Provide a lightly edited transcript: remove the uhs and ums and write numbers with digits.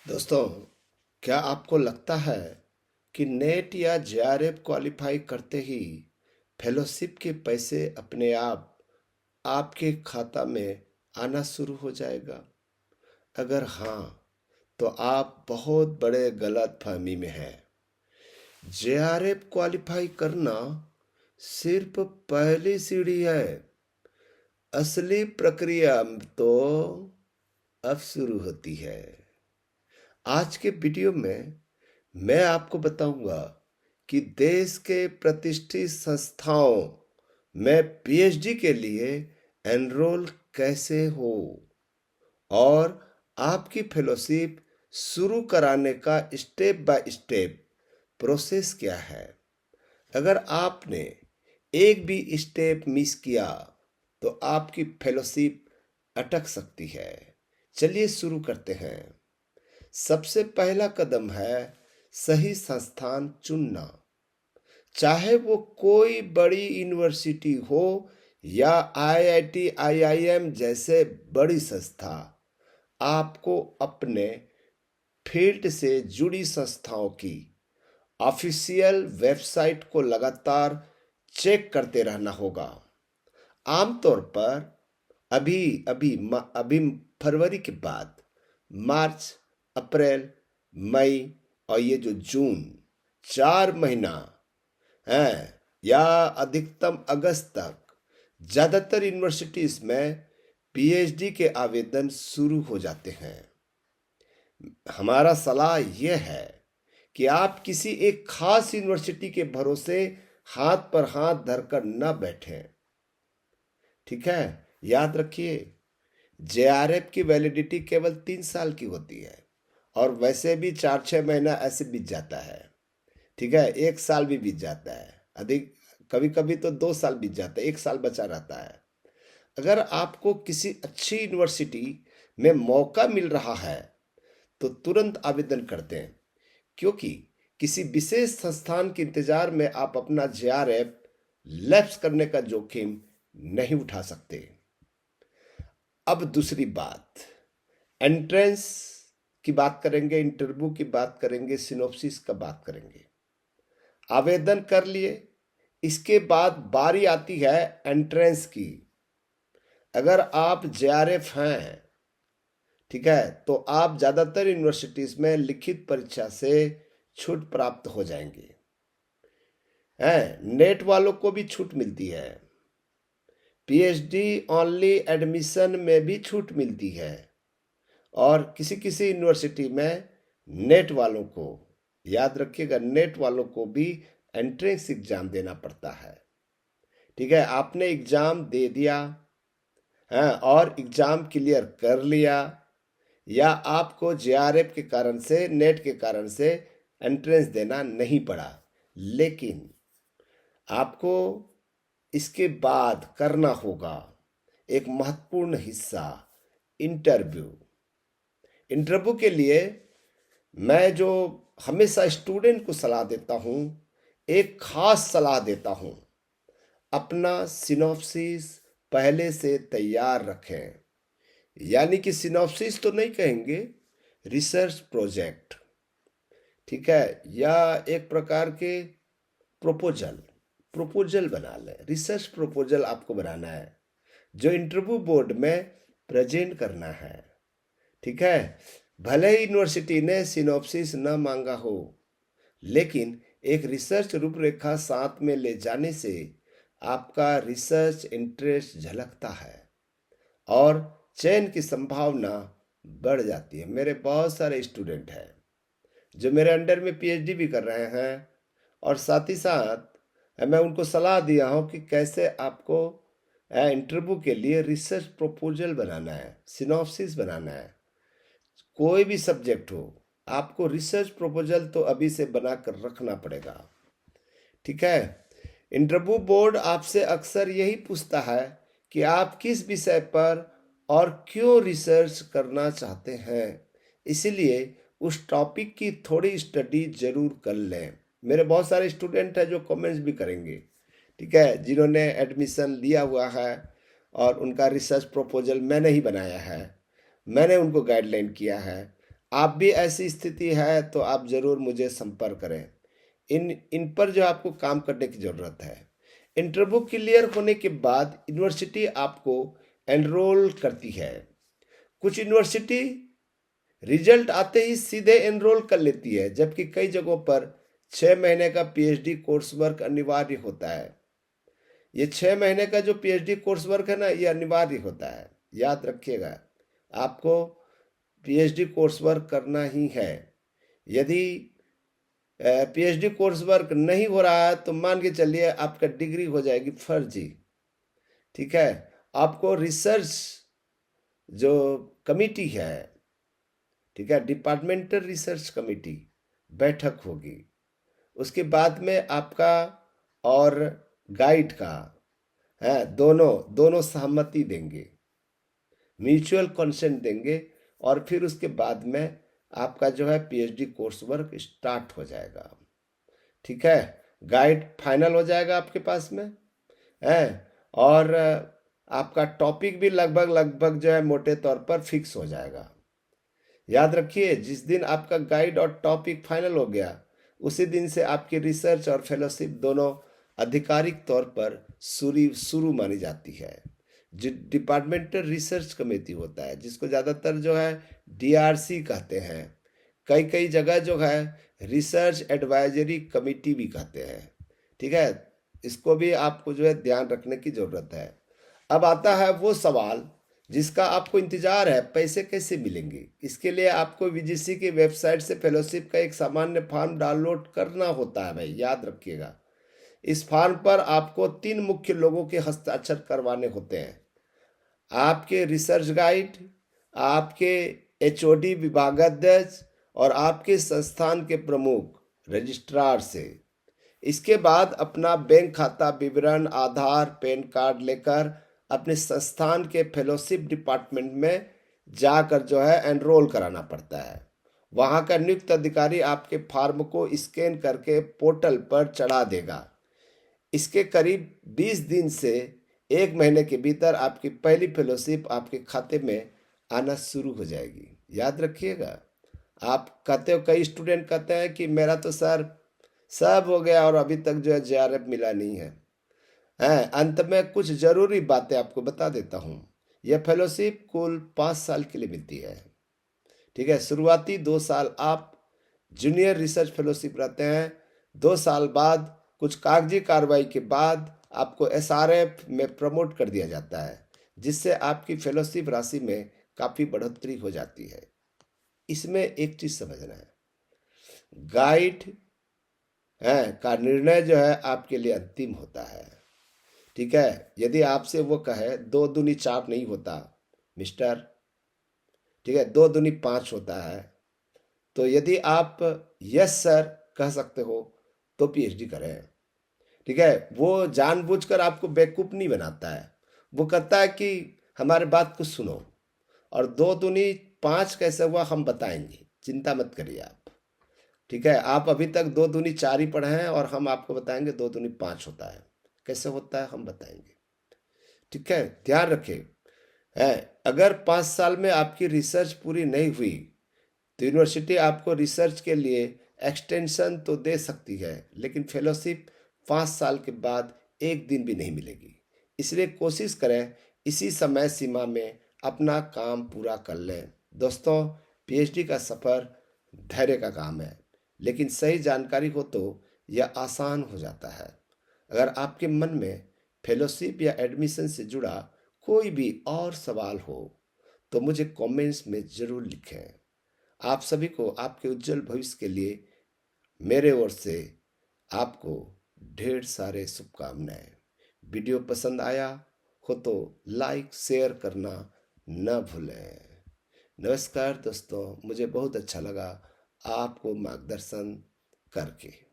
दोस्तों, क्या आपको लगता है कि नेट या जेआरएफ क्वालिफाई करते ही फेलोशिप के पैसे अपने आप आपके खाता में आना शुरू हो जाएगा? अगर हाँ, तो आप बहुत बड़े गलत फहमी में हैं। जेआरएफ क्वालिफाई करना सिर्फ पहली सीढ़ी है। असली प्रक्रिया तो अब शुरू होती है। आज के वीडियो में मैं आपको बताऊंगा कि देश के प्रतिष्ठित संस्थाओं में पीएचडी के लिए एनरोल कैसे हो और आपकी फेलोशिप शुरू कराने का स्टेप बाय स्टेप प्रोसेस क्या है। अगर आपने एक भी स्टेप मिस किया तो आपकी फेलोशिप अटक सकती है। चलिए शुरू करते हैं। सबसे पहला कदम है सही संस्थान चुनना। चाहे वो कोई बड़ी यूनिवर्सिटी हो या आईआईटी, आईआईएम जैसे बड़ी संस्था, आपको अपने फील्ड से जुड़ी संस्थाओं की ऑफिशियल वेबसाइट को लगातार चेक करते रहना होगा। आमतौर पर अभी अभी अभी फरवरी के बाद मार्च, अप्रैल, मई और ये जो जून, 4 महीना है या अधिकतम अगस्त तक ज़्यादातर यूनिवर्सिटीज़ में पीएचडी के आवेदन शुरू हो जाते हैं। हमारा सलाह यह है कि आप किसी एक खास यूनिवर्सिटी के भरोसे हाथ पर हाथ धरकर न बैठें। ठीक है, याद रखिए, जेआरएफ की वैलिडिटी केवल 3 साल की होती है और वैसे भी 4-6 महीना ऐसे बीत जाता है। ठीक है, 1 साल भी बीत जाता है, अधिक कभी कभी तो 2 साल बीत जाता है, 1 साल बचा रहता है। अगर आपको किसी अच्छी यूनिवर्सिटी में मौका मिल रहा है तो तुरंत आवेदन कर दें, क्योंकि किसी विशेष संस्थान के इंतजार में आप अपना जेआरएफ लैप्स करने का जोखिम नहीं उठा सकते। अब दूसरी बात, एंट्रेंस की बात करेंगे, इंटरव्यू की बात करेंगे, सिनॉप्सिस का बात करेंगे। आवेदन कर लिए, इसके बाद बारी आती है एंट्रेंस की। अगर आप जेआरएफ हैं, ठीक है, तो आप ज़्यादातर यूनिवर्सिटीज़ में लिखित परीक्षा से छूट प्राप्त हो जाएंगे। नेट वालों को भी छूट मिलती है। पीएचडी ओनली एडमिशन में भी छूट मिलती है और किसी किसी यूनिवर्सिटी में नेट वालों को, याद रखिएगा, नेट वालों को भी एंट्रेंस एग्जाम देना पड़ता है। ठीक है, आपने एग्जाम दे दिया है और एग्जाम क्लियर कर लिया, या आपको जेआरएफ के कारण से, नेट के कारण से एंट्रेंस देना नहीं पड़ा, लेकिन आपको इसके बाद करना होगा एक महत्वपूर्ण हिस्सा, इंटरव्यू। इंटरव्यू के लिए मैं जो हमेशा स्टूडेंट को सलाह देता हूँ, एक खास सलाह देता हूँ, अपना सिनॉप्सिस पहले से तैयार रखें। यानी कि सिनॉप्सिस तो नहीं कहेंगे, रिसर्च प्रोजेक्ट, ठीक है, या एक प्रकार के प्रपोजल बना लें। रिसर्च प्रपोजल आपको बनाना है जो इंटरव्यू बोर्ड में प्रेजेंट करना है। ठीक है, भले ही यूनिवर्सिटी ने सिनॉप्सिस न मांगा हो, लेकिन एक रिसर्च रूपरेखा साथ में ले जाने से आपका रिसर्च इंटरेस्ट झलकता है और चयन की संभावना बढ़ जाती है। मेरे बहुत सारे स्टूडेंट हैं जो मेरे अंडर में पीएचडी भी कर रहे हैं और साथ ही साथ मैं उनको सलाह दिया हूँ कि कैसे आपको इंटरव्यू के लिए रिसर्च प्रपोजल बनाना है, सिनॉप्सिस बनाना है। कोई भी सब्जेक्ट हो, आपको रिसर्च प्रपोजल तो अभी से बनाकर रखना पड़ेगा। ठीक है, इंटरव्यू बोर्ड आपसे अक्सर यही पूछता है कि आप किस विषय पर और क्यों रिसर्च करना चाहते हैं, इसलिए उस टॉपिक की थोड़ी स्टडी जरूर कर लें। मेरे बहुत सारे स्टूडेंट हैं जो कमेंट्स भी करेंगे, ठीक है, जिन्होंने एडमिशन लिया हुआ है और उनका रिसर्च प्रपोजल मैंने ही बनाया है, मैंने उनको गाइडलाइन किया है। आप भी ऐसी स्थिति है तो आप ज़रूर मुझे संपर्क करें। इन इन पर जो आपको काम करने की ज़रूरत है। इंटरव्यू क्लियर होने के बाद यूनिवर्सिटी आपको एनरोल करती है। कुछ यूनिवर्सिटी रिजल्ट आते ही सीधे एनरोल कर लेती है, जबकि कई जगहों पर 6 महीने का पीएचडी कोर्स वर्क अनिवार्य होता है। ये 6 महीने का जो पीएचडी कोर्स वर्क है ना, ये अनिवार्य होता है, याद रखिएगा। आपको पीएचडी कोर्स वर्क करना ही है। यदि पीएचडी कोर्स वर्क नहीं हो रहा है तो मान के चलिए आपका डिग्री हो जाएगी फर्जी। ठीक है, आपको रिसर्च जो कमिटी है, ठीक है, डिपार्टमेंटल रिसर्च कमिटी बैठक होगी। उसके बाद में आपका और गाइड का है, दोनों दोनों सहमति देंगे, म्यूचुअल कंसेंट देंगे, और फिर उसके बाद में आपका जो है पीएचडी कोर्स वर्क स्टार्ट हो जाएगा। ठीक है, गाइड फाइनल हो जाएगा आपके पास में है, और आपका टॉपिक भी लगभग लगभग जो है मोटे तौर पर फिक्स हो जाएगा। याद रखिए, जिस दिन आपका गाइड और टॉपिक फाइनल हो गया, उसी दिन से आपकी रिसर्च और फेलोशिप दोनों आधिकारिक तौर पर शुरू मानी जाती है। जो डिपार्टमेंटल रिसर्च कमेटी होता है, जिसको ज़्यादातर जो है डीआरसी कहते हैं, कई कई जगह जो है रिसर्च एडवाइजरी कमेटी भी कहते हैं। ठीक है, इसको भी आपको जो है ध्यान रखने की ज़रूरत है। अब आता है वो सवाल जिसका आपको इंतजार है, पैसे कैसे मिलेंगे। इसके लिए आपको वीजीसी की वेबसाइट से फेलोशिप का एक सामान्य फॉर्म डाउनलोड करना होता है भाई, याद रखिएगा। इस फॉर्म पर आपको 3 मुख्य लोगों के हस्ताक्षर करवाने होते हैं, आपके रिसर्च गाइड, आपके एचओडी विभागाध्यक्ष और आपके संस्थान के प्रमुख रजिस्ट्रार से। इसके बाद अपना बैंक खाता विवरण, आधार, पैन कार्ड लेकर अपने संस्थान के फेलोशिप डिपार्टमेंट में जाकर जो है एनरोल कराना पड़ता है। वहाँ का नियुक्त अधिकारी आपके फॉर्म को स्कैन करके पोर्टल पर चढ़ा देगा। इसके करीब 20 दिन से 1 महीने के भीतर आपकी पहली फेलोशिप आपके खाते में आना शुरू हो जाएगी। याद रखिएगा। आप कहते हो, कई स्टूडेंट कहते हैं कि मेरा तो सर सब हो गया और अभी तक जो है जेआरएफ मिला नहीं है। अंत में कुछ जरूरी बातें आपको बता देता हूँ। यह फेलोशिप कुल 5 साल के लिए मिलती है। ठीक है, शुरुआती 2 साल आप जूनियर रिसर्च फेलोशिप रहते हैं। 2 साल बाद कुछ कागजी कार्रवाई के बाद आपको एसआरएफ में प्रमोट कर दिया जाता है, जिससे आपकी फेलोशिप राशि में काफ़ी बढ़ोतरी हो जाती है। इसमें एक चीज़ समझना है, गाइड का निर्णय जो है आपके लिए अंतिम होता है। ठीक है, यदि आपसे वो कहे 2 दूनी 4 नहीं होता मिस्टर, ठीक है, 2 दूनी 5 होता है, तो यदि आप यस सर कह सकते हो तो पीएचडी करें। ठीक है, वो जानबूझकर आपको बेवकूफ़ नहीं बनाता है। वो कहता है कि हमारे बात को सुनो, और 2 दूनी 5 कैसे हुआ हम बताएंगे, चिंता मत करिए आप। ठीक है, आप अभी तक 2 दूनी 4 ही पढ़े हैं और हम आपको बताएंगे 2 दूनी 5 होता है। कैसे होता है हम बताएंगे। ठीक है, ध्यान रखें। अगर 5 साल में आपकी रिसर्च पूरी नहीं हुई तो यूनिवर्सिटी आपको रिसर्च के लिए एक्सटेंशन तो दे सकती है, लेकिन फेलोशिप 5 साल के बाद 1 दिन भी नहीं मिलेगी। इसलिए कोशिश करें इसी समय सीमा में अपना काम पूरा कर लें। दोस्तों, पीएचडी का सफ़र धैर्य का काम है, लेकिन सही जानकारी हो तो यह आसान हो जाता है। अगर आपके मन में फेलोशिप या एडमिशन से जुड़ा कोई भी और सवाल हो तो मुझे कमेंट्स में ज़रूर लिखें। आप सभी को आपके उज्जवल भविष्य के लिए मेरे ओर से आपको ढेर सारे शुभकामनाएं। वीडियो पसंद आया हो तो लाइक शेयर करना न भूलें। नमस्कार दोस्तों, मुझे बहुत अच्छा लगा आपको मार्गदर्शन करके।